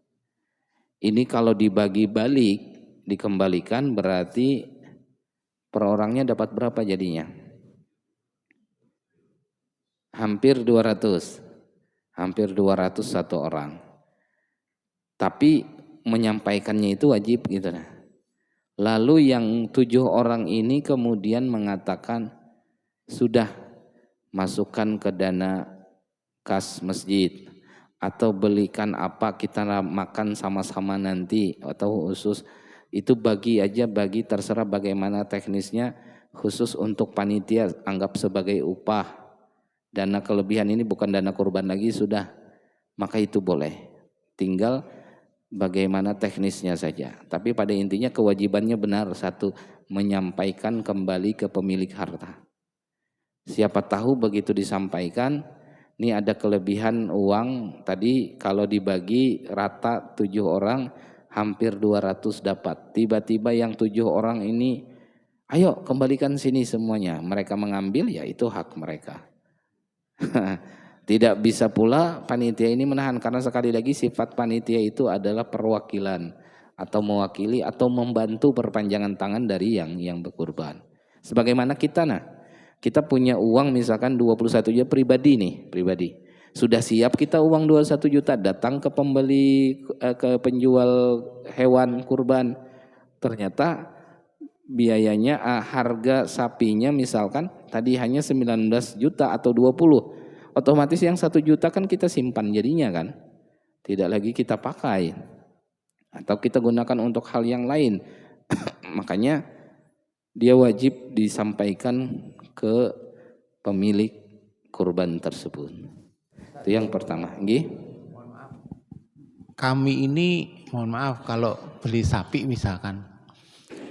Speaker 1: Ini kalau dibagi balik, dikembalikan berarti per orangnya dapat berapa jadinya? Hampir 200. Hampir 200 satu orang. Tapi menyampaikannya itu wajib gitu nah. Lalu yang 7 orang ini kemudian mengatakan sudah masukkan ke dana kas masjid atau belikan apa kita makan sama-sama nanti atau khusus itu bagi terserah bagaimana teknisnya, khusus untuk panitia anggap sebagai upah. Dana kelebihan ini bukan dana kurban lagi sudah, maka itu boleh. Tinggal bagaimana teknisnya saja. Tapi pada intinya kewajibannya benar, satu, menyampaikan kembali ke pemilik harta. Siapa tahu begitu disampaikan, ini ada kelebihan uang tadi kalau dibagi rata 7 orang hampir 200 dapat. Tiba-tiba yang 7 orang ini, ayo kembalikan sini semuanya. Mereka mengambil, ya itu hak mereka. Tidak bisa pula panitia ini menahan, karena sekali lagi sifat panitia itu adalah perwakilan atau mewakili atau membantu perpanjangan tangan dari yang berkurban. Sebagaimana kita punya uang misalkan 21 juta pribadi. Sudah siap kita uang 21 juta datang ke pembeli, ke penjual hewan kurban. Ternyata biayanya harga sapinya misalkan tadi hanya 19 juta atau 20. Otomatis yang 1 juta kan kita simpan jadinya kan. Tidak lagi kita pakai. Atau kita gunakan untuk hal yang lain. Makanya dia wajib disampaikan ke pemilik kurban tersebut. Itu yang pertama.
Speaker 2: Kami ini mohon maaf kalau beli sapi misalkan,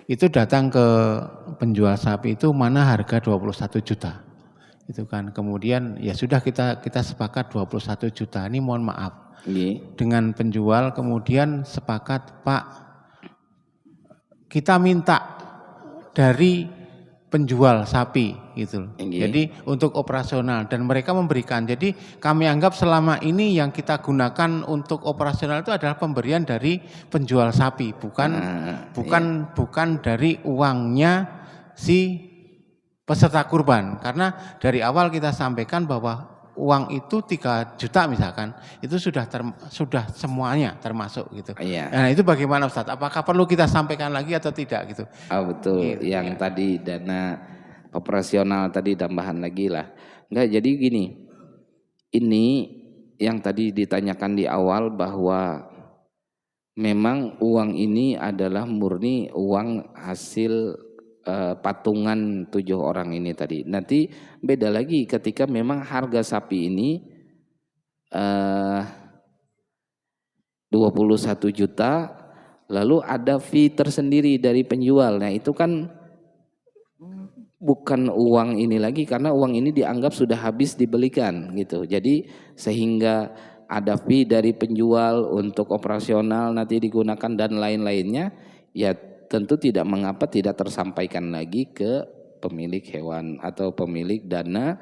Speaker 2: itu datang ke penjual sapi itu mana harga 21 juta. Itu kan kemudian ya sudah kita sepakat 21 juta. Ini mohon maaf. Dengan penjual kemudian sepakat, Pak, kita minta dari penjual sapi gitu. Jadi untuk operasional dan mereka memberikan. Jadi kami anggap selama ini yang kita gunakan untuk operasional itu adalah pemberian dari penjual sapi, bukan dari uangnya si peserta kurban. Karena dari awal kita sampaikan bahwa uang itu 3 juta misalkan, itu sudah semuanya termasuk gitu. Nah itu bagaimana Ustadz? Apakah perlu kita sampaikan lagi atau tidak gitu?
Speaker 1: Betul, gitu, yang tadi dana operasional tadi tambahan lagi lah. Enggak, jadi gini, ini yang tadi ditanyakan di awal bahwa memang uang ini adalah murni uang hasil patungan 7 orang ini tadi. Nanti beda lagi ketika memang harga sapi ini 21 juta, lalu ada fee tersendiri dari penjual. Nah itu kan bukan uang ini lagi, karena uang ini dianggap sudah habis dibelikan gitu. Jadi sehingga ada fee dari penjual untuk operasional nanti digunakan dan lain-lainnya. ya tentu tidak mengapa tidak tersampaikan lagi ke pemilik hewan atau pemilik dana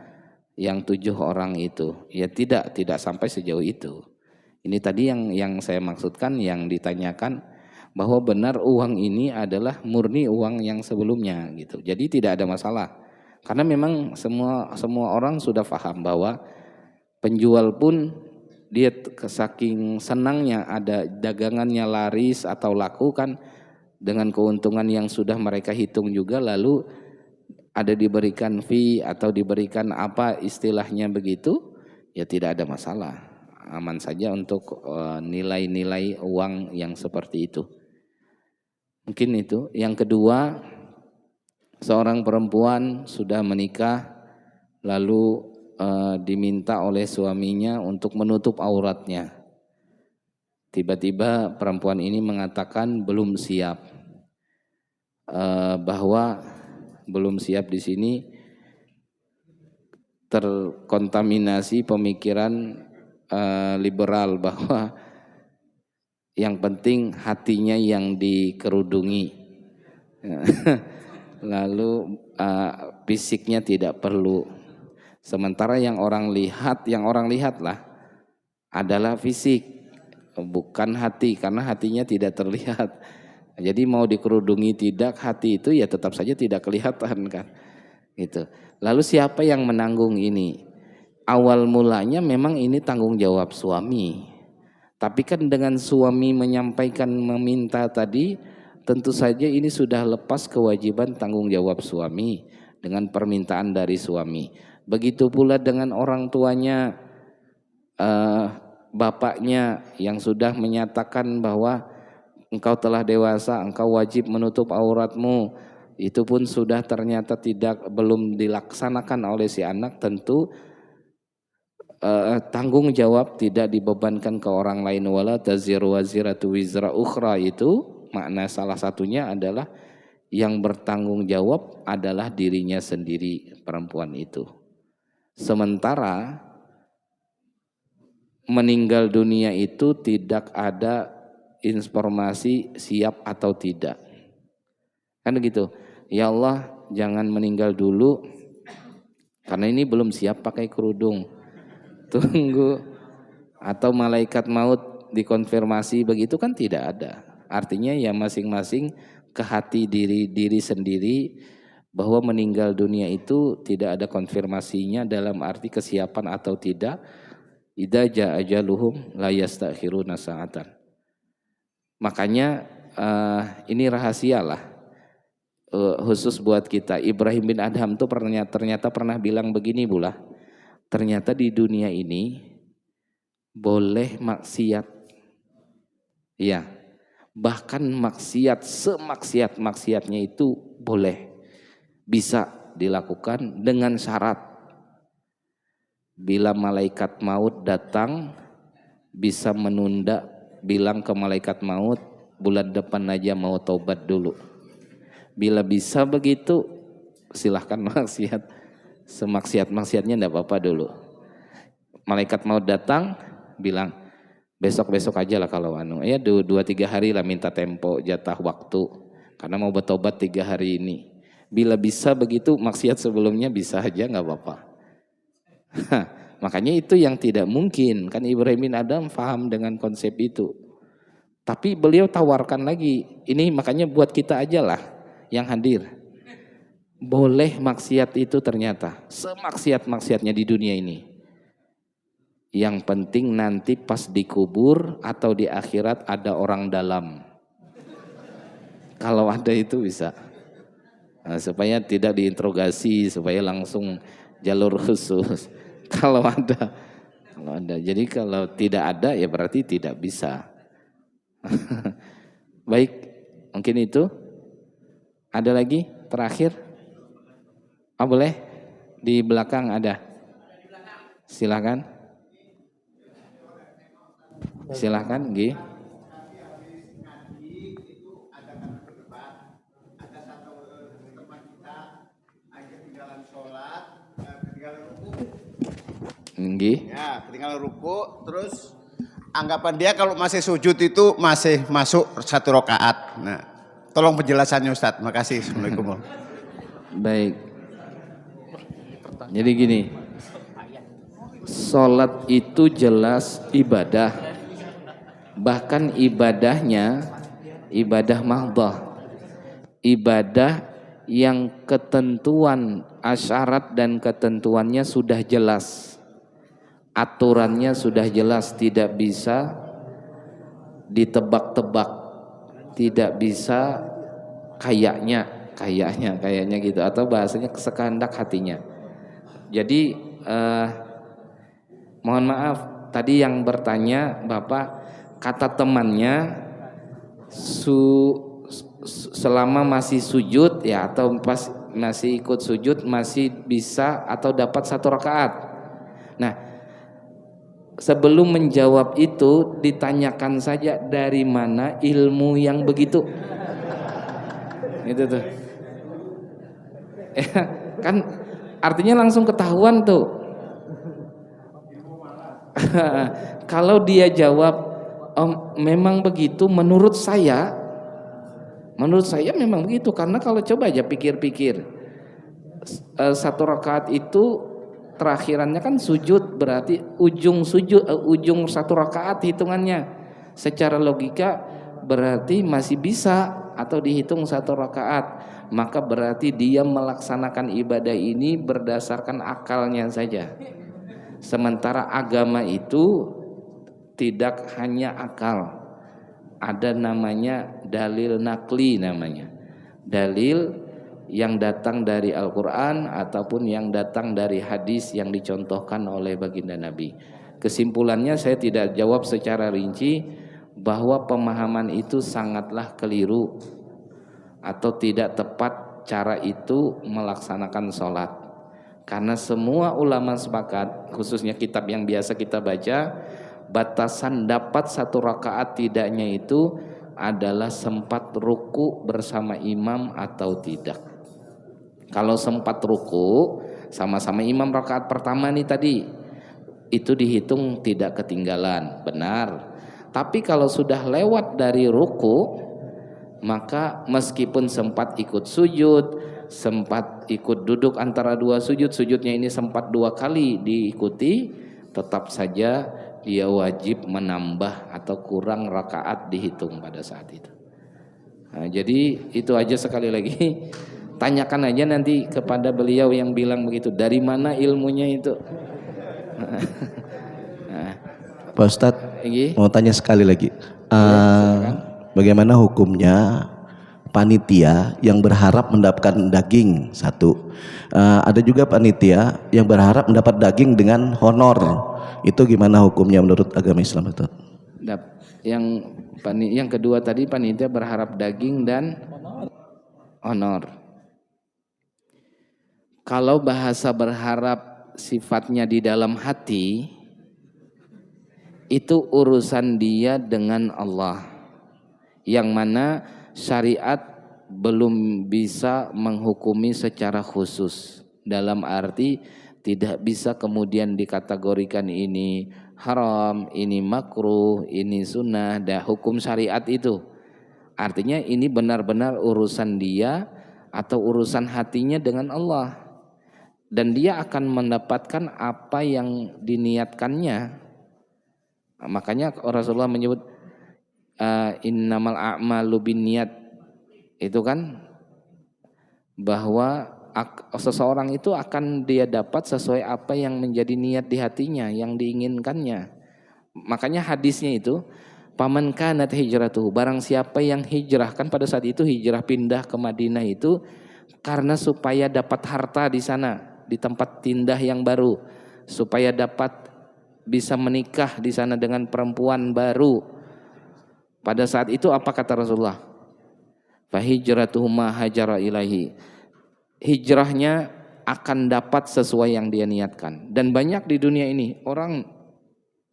Speaker 1: yang 7 orang itu. Ya tidak sampai sejauh itu. Ini tadi yang saya maksudkan, yang ditanyakan bahwa benar uang ini adalah murni uang yang sebelumnya gitu. Jadi tidak ada masalah. Karena memang semua orang sudah paham bahwa penjual pun dia saking senangnya ada dagangannya laris atau laku kan, dengan keuntungan yang sudah mereka hitung juga, lalu ada diberikan fee atau diberikan apa istilahnya begitu, ya tidak ada masalah. Aman saja untuk nilai-nilai uang yang seperti itu. Mungkin itu. Yang kedua, seorang perempuan sudah menikah lalu diminta oleh suaminya untuk menutup auratnya. Tiba-tiba perempuan ini mengatakan belum siap, bahwa belum siap di sini terkontaminasi pemikiran liberal bahwa yang penting hatinya yang dikerudungi, lalu fisiknya tidak perlu. Sementara yang orang lihatlah adalah fisik, bukan hati, karena hatinya tidak terlihat. Jadi mau dikerudungi tidak, hati itu ya tetap saja tidak kelihatan kan. Gitu. Lalu siapa yang menanggung ini? Awal mulanya memang ini tanggung jawab suami. Tapi kan dengan suami menyampaikan meminta tadi, tentu saja ini sudah lepas kewajiban tanggung jawab suami dengan permintaan dari suami. Begitu pula dengan orang tuanya, bapaknya yang sudah menyatakan bahwa engkau telah dewasa, engkau wajib menutup auratmu. Itu pun sudah ternyata belum dilaksanakan oleh si anak, tentu tanggung jawab tidak dibebankan ke orang lain. Wala taziru waziratu wizra ukhra, itu makna salah satunya adalah yang bertanggung jawab adalah dirinya sendiri, perempuan itu. Sementara meninggal dunia itu tidak ada informasi siap atau tidak. Kan begitu. Ya Allah, jangan meninggal dulu karena ini belum siap pakai kerudung. Tunggu, atau malaikat maut dikonfirmasi, begitu kan tidak ada. Artinya ya masing-masing ke hati diri sendiri, bahwa meninggal dunia itu tidak ada konfirmasinya dalam arti kesiapan atau tidak. Idza jaa ajaluhum la yastakhiruna sa'atan. Makanya ini rahasialah khusus buat kita. Ibrahim bin Adham tuh ternyata pernah bilang begini pula. Ternyata di dunia ini boleh maksiat. Iya. Bahkan maksiat semaksiat-maksiatnya itu boleh. Bisa dilakukan dengan syarat bila malaikat maut datang bisa menunda, bilang ke malaikat maut bulan depan aja mau taubat dulu. Bila bisa begitu silahkan maksiat, semaksiat-maksiatnya enggak apa-apa dulu. Malaikat maut datang bilang besok-besok aja lah kalau ya 2-3 hari lah, minta tempo jatah waktu karena mau bertobat 3 hari ini. Bila bisa begitu, maksiat sebelumnya bisa aja nggak apa-apa. Makanya itu yang tidak mungkin. Kan Ibrahim bin Adham paham dengan konsep itu. Tapi beliau tawarkan lagi. Ini makanya buat kita aja lah yang hadir. Boleh maksiat itu ternyata. Semaksiat-maksiatnya di dunia ini. Yang penting nanti pas dikubur atau di akhirat ada orang dalam. Kalau ada itu bisa. Nah, supaya tidak diinterogasi, supaya langsung jalur khusus. Kalau ada. Jadi kalau tidak ada ya berarti tidak bisa. Baik, mungkin itu. Ada lagi terakhir? Boleh? Di belakang ada. Silakan. Silakan, Gi.
Speaker 4: Ya, ketinggalan ruku, terus anggapan dia kalau masih sujud itu masih masuk 1 rakaat. Nah, Tolong penjelasannya Ustadz. Makasih. Assalamualaikum.
Speaker 1: Baik. Jadi gini, sholat itu jelas ibadah. Bahkan ibadahnya ibadah mahdhah. Ibadah yang ketentuan syarat dan ketentuannya sudah jelas. Aturannya sudah jelas, tidak bisa ditebak-tebak, tidak bisa kayaknya gitu, atau bahasanya sekehendak hatinya. Jadi mohon maaf tadi yang bertanya Bapak, kata temannya selama masih sujud ya, atau pas masih ikut sujud masih bisa atau dapat 1 rakaat. Nah, sebelum menjawab itu ditanyakan saja dari mana ilmu yang begitu. Itu tuh. Ya, kan artinya langsung ketahuan tuh. Kalau dia jawab memang begitu, menurut saya memang begitu, karena kalau coba aja pikir-pikir 1 rakaat itu terakhirannya kan sujud, berarti ujung 1 rakaat hitungannya. Secara logika berarti masih bisa atau dihitung 1 rakaat. Maka berarti dia melaksanakan ibadah ini berdasarkan akalnya saja. Sementara agama itu tidak hanya akal. Ada namanya dalil nakli namanya. Dalil yang datang dari Al-Quran ataupun yang datang dari hadis yang dicontohkan oleh baginda Nabi. Kesimpulannya saya tidak jawab secara rinci bahwa pemahaman itu sangatlah keliru atau tidak tepat cara itu melaksanakan sholat. Karena semua ulama sepakat, khususnya kitab yang biasa kita baca, batasan dapat 1 rakaat tidaknya itu adalah sempat ruku bersama imam atau tidak. Kalau sempat ruku sama-sama imam rakaat pertama nih tadi, itu dihitung tidak ketinggalan, benar. Tapi kalau sudah lewat dari ruku, maka meskipun sempat ikut sujud, sempat ikut duduk antara 2 sujud, sujudnya ini sempat 2 kali diikuti, tetap saja dia wajib menambah atau kurang rakaat dihitung pada saat itu. Nah, jadi itu aja, sekali lagi tanyakan aja nanti kepada beliau yang bilang begitu, dari mana ilmunya itu.
Speaker 5: Pak Ustadz, mau tanya sekali lagi, bagaimana hukumnya panitia yang berharap mendapatkan daging 1, ada juga panitia yang berharap mendapat daging dengan honor, itu gimana hukumnya menurut agama Islam itu?
Speaker 1: Yang kedua tadi panitia berharap daging dan honor. Kalau bahasa berharap sifatnya di dalam hati, itu urusan dia dengan Allah, yang mana syariat belum bisa menghukumi secara khusus, dalam arti tidak bisa kemudian dikategorikan ini haram, ini makruh, ini sunnah. Hukum syariat itu artinya ini benar-benar urusan dia atau urusan hatinya dengan Allah, dan dia akan mendapatkan apa yang diniatkannya. Makanya Rasulullah menyebut innamal a'malu binniyat, itu kan bahwa seseorang itu akan dia dapat sesuai apa yang menjadi niat di hatinya, yang diinginkannya. Makanya hadisnya itu, paman kanat hijratuhu, barang siapa yang hijrah, kan pada saat itu hijrah pindah ke Madinah itu karena supaya dapat harta di sana, di tempat pindah yang baru, supaya dapat bisa menikah di sana dengan perempuan baru. Pada saat itu apa kata Rasulullah? Fa hijratuhu ma hajara ilaihi. Hijrahnya akan dapat sesuai yang dia niatkan. Dan banyak di dunia ini orang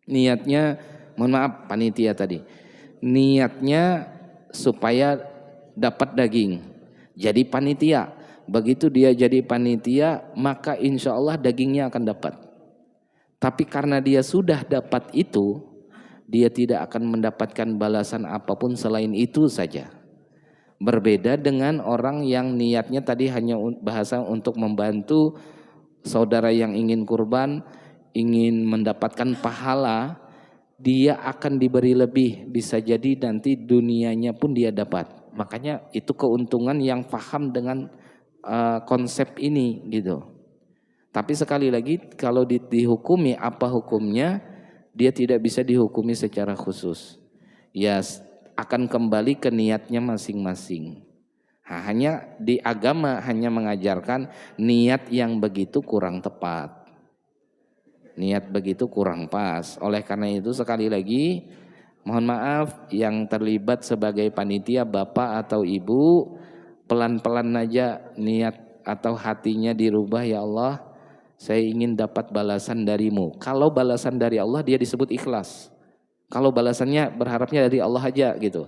Speaker 1: niatnya, mohon maaf panitia tadi, niatnya supaya dapat daging, jadi panitia. Begitu dia jadi panitia, maka insya Allah dagingnya akan dapat. Tapi karena dia sudah dapat itu, dia tidak akan mendapatkan balasan apapun selain itu saja. Berbeda dengan orang yang niatnya tadi hanya bahasa untuk membantu saudara yang ingin kurban, ingin mendapatkan pahala, dia akan diberi lebih, bisa jadi nanti dunianya pun dia dapat. Makanya itu keuntungan yang paham dengan konsep ini gitu. Tapi sekali lagi kalau dihukumi apa hukumnya, dia tidak bisa dihukumi secara khusus. Ya akan kembali ke niatnya masing-masing. Hanya di agama hanya mengajarkan niat yang begitu kurang tepat. Niat begitu kurang pas. Oleh karena itu sekali lagi mohon maaf yang terlibat sebagai panitia bapak atau ibu, pelan-pelan aja niat atau hatinya dirubah. Ya Allah, saya ingin dapat balasan darimu. Kalau balasan dari Allah dia disebut ikhlas. Kalau balasannya berharapnya dari Allah aja gitu.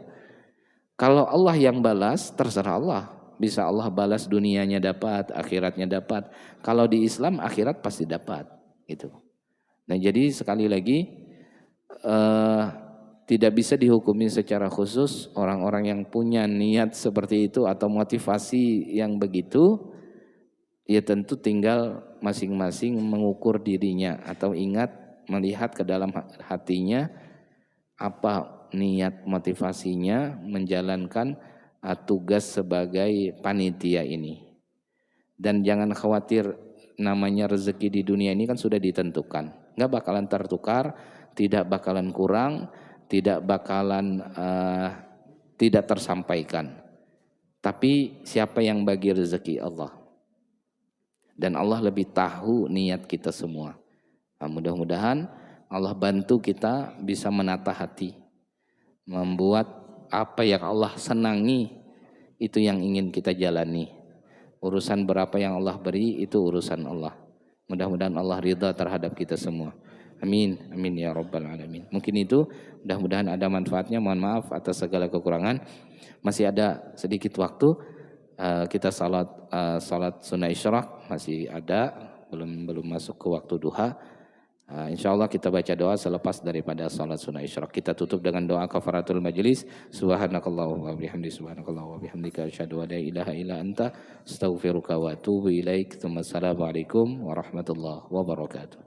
Speaker 1: Kalau Allah yang balas, terserah Allah. Bisa Allah balas dunianya dapat, akhiratnya dapat. Kalau di Islam akhirat pasti dapat gitu. Nah jadi sekali lagi tidak bisa dihukumi secara khusus orang-orang yang punya niat seperti itu atau motivasi yang begitu. Ya tentu tinggal masing-masing mengukur dirinya atau ingat melihat ke dalam hatinya apa niat motivasinya menjalankan tugas sebagai panitia ini. Dan jangan khawatir, namanya rezeki di dunia ini kan sudah ditentukan, nggak bakalan tertukar, tidak bakalan kurang, tidak bakalan tidak tersampaikan. Tapi siapa yang bagi rezeki? Allah. Dan Allah lebih tahu niat kita semua. Nah, mudah-mudahan Allah bantu kita bisa menata hati, membuat apa yang Allah senangi itu yang ingin kita jalani. Urusan berapa yang Allah beri itu urusan Allah. Mudah-mudahan Allah ridha terhadap kita semua. Amin, amin ya rabbal alamin. Mungkin itu, mudah-mudahan ada manfaatnya. Mohon maaf atas segala kekurangan. Masih ada sedikit waktu, kita salat sunnah isyraq masih ada, belum masuk ke waktu duha. Insyaallah kita baca doa selepas daripada salat sunnah isyraq. Kita tutup dengan doa kafaratul majlis. Subhanakallahu wa bihamdika, subhanakallahu wa bihamdika, asyhadu an la ilaha illa anta, astaghfiruka wa atubu ilaik. Assalamualaikum warahmatullahi wabarakatuh.